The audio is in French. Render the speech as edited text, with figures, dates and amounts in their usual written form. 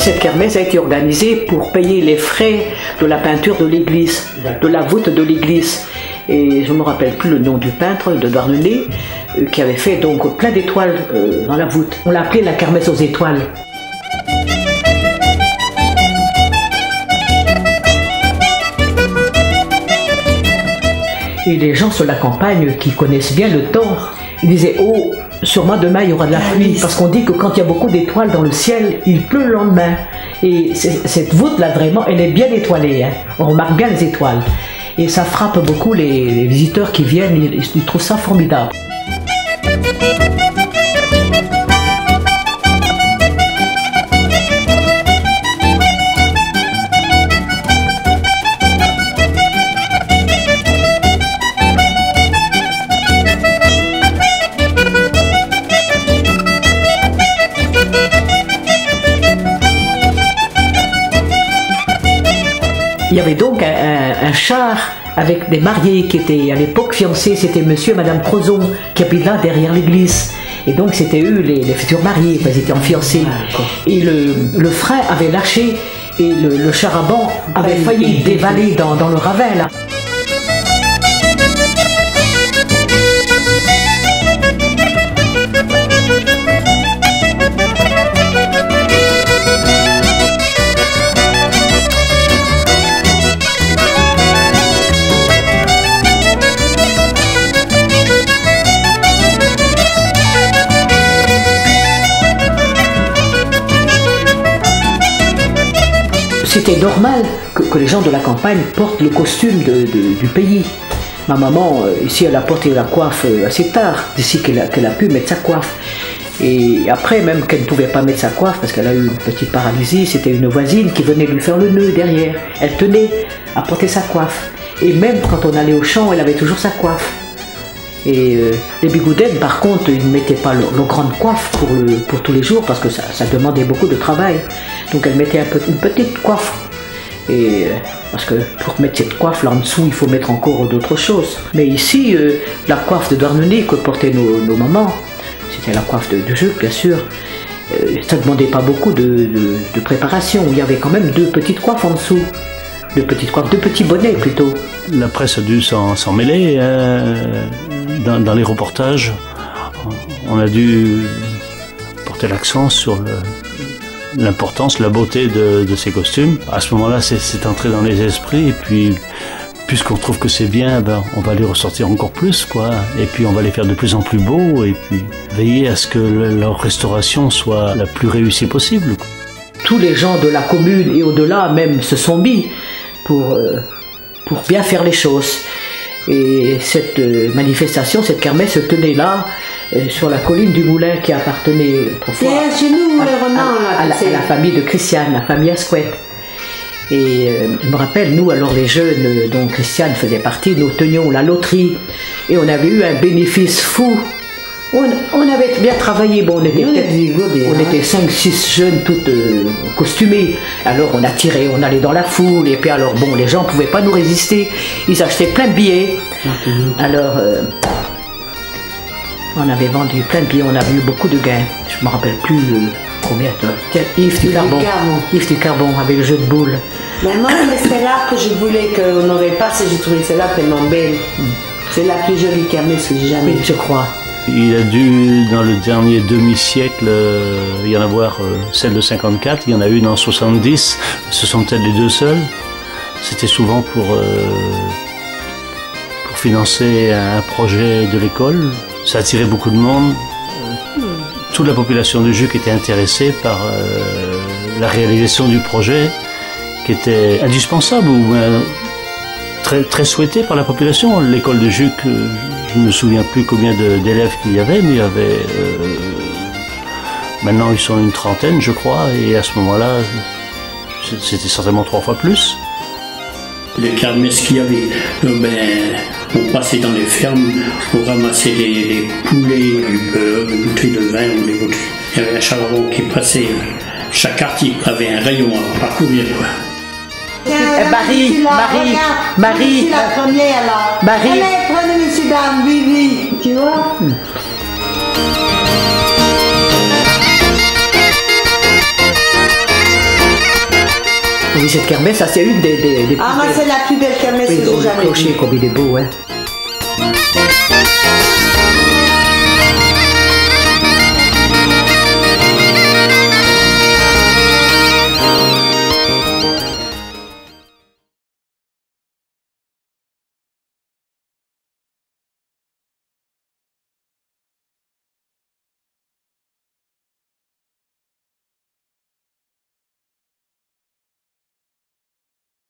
cette kermesse a été organisée pour payer les frais de la peinture de l'église, de la voûte de l'église. Et je ne me rappelle plus le nom du peintre de Douarnenez qui avait fait donc plein d'étoiles dans la voûte. On l'a appelé la kermesse aux étoiles. Et les gens sur la campagne qui connaissent bien le temps, ils disaient « Oh, sûrement demain il y aura de la pluie » parce qu'on dit que quand il y a beaucoup d'étoiles dans le ciel, il pleut le lendemain. Et cette voûte-là, vraiment, elle est bien étoilée. Hein. On remarque bien les étoiles. Et ça frappe beaucoup les visiteurs qui viennent, ils trouvent ça formidable. Il y avait donc un char avec des mariés qui étaient à l'époque fiancés, c'était monsieur et madame Crozon qui habitent là derrière l'église. Et donc c'était eux les futurs mariés, ils étaient en fiancés. Et le frein avait lâché et le char à banc avait failli dévaler dans le ravin là. C'était normal que les gens de la campagne portent le costume du pays. Ma maman, ici, elle a porté la coiffe assez tard, d'ici qu'elle a pu mettre sa coiffe. Et après, même qu'elle ne pouvait pas mettre sa coiffe, parce qu'elle a eu une petite paralysie, c'était une voisine qui venait lui faire le nœud derrière. Elle tenait à porter sa coiffe. Et même quand on allait au champ, elle avait toujours sa coiffe. Et les bigoudènes, par contre, ils ne mettaient pas leur grande coiffe pour tous les jours, parce que ça demandait beaucoup de travail. Donc elle mettait une petite coiffe. Et parce que pour mettre cette coiffe là en dessous, il faut mettre encore d'autres choses. Mais ici, la coiffe de Douarnenez que portaient nos mamans, c'était la coiffe de Juc, bien sûr. Ça ne demandait pas beaucoup de préparation. Il y avait quand même deux petites coiffes en dessous. Deux petits bonnets plutôt. La presse a dû s'en mêler. Dans les reportages, on a dû porter l'accent sur l'importance, la beauté de ces costumes. À ce moment-là, c'est entré dans les esprits, et puis puisqu'on trouve que c'est bien, on va les ressortir encore plus, quoi. Et puis on va les faire de plus en plus beaux, et puis veiller à ce que leur restauration soit la plus réussie possible. Tous les gens de la commune et au-delà même se sont mis pour bien faire les choses. Et cette manifestation, cette kermesse se tenait là, sur la colline du Moulin qui appartenait autrefois à la famille de Christiane, la famille Asquette. Et je me rappelle, nous, alors les jeunes dont Christiane faisait partie, nous tenions la loterie et on avait eu un bénéfice fou. On avait bien travaillé, bon, on était 5-6 jeunes toutes costumées. Alors on a tiré, on allait dans la foule, et puis alors bon, les gens ne pouvaient pas nous résister, ils achetaient plein de billets. Alors on avait vendu plein de billets, on avait eu beaucoup de gains. Je ne me rappelle plus combien. Tiens, Yves du Carbon avec le jeu de boules. Mais moi, c'est là que je voulais qu'on aurait pas, j'ai trouvé celle-là tellement belle. C'est la plus jolie kermesse que j'ai jamais vue. Je crois. Il a dû, dans le dernier demi-siècle, y en avoir celle de 54, il y en a une en 70, ce sont peut-être les deux seules. C'était souvent pour financer un projet de l'école. Ça attirait beaucoup de monde. Toute la population du Juc était intéressée par la réalisation du projet, qui était indispensable ou très, très souhaité par la population. L'école de Juc, je ne me souviens plus combien d'élèves qu'il y avait, mais il y avait... maintenant, ils sont une trentaine, je crois, et à ce moment-là, c'était certainement 3 fois plus. Les kermesses qu'il y avait, on passait dans les fermes pour ramasser les poulets, du beurre, des bouteilles de vin ou des bouteilles. Il y avait un charron qui passait, chaque quartier avait un rayon à parcourir, quoi. Marie, C'est la première là. Marie. Allez, prenez monsieur, dame, oui, tu vois. vu cette kermesse, ça c'est une des plus Ah, moi, belles. c'est la plus belle kermesse Oui, que j'ai le jamais clocher, vue. comme il est beau, hein.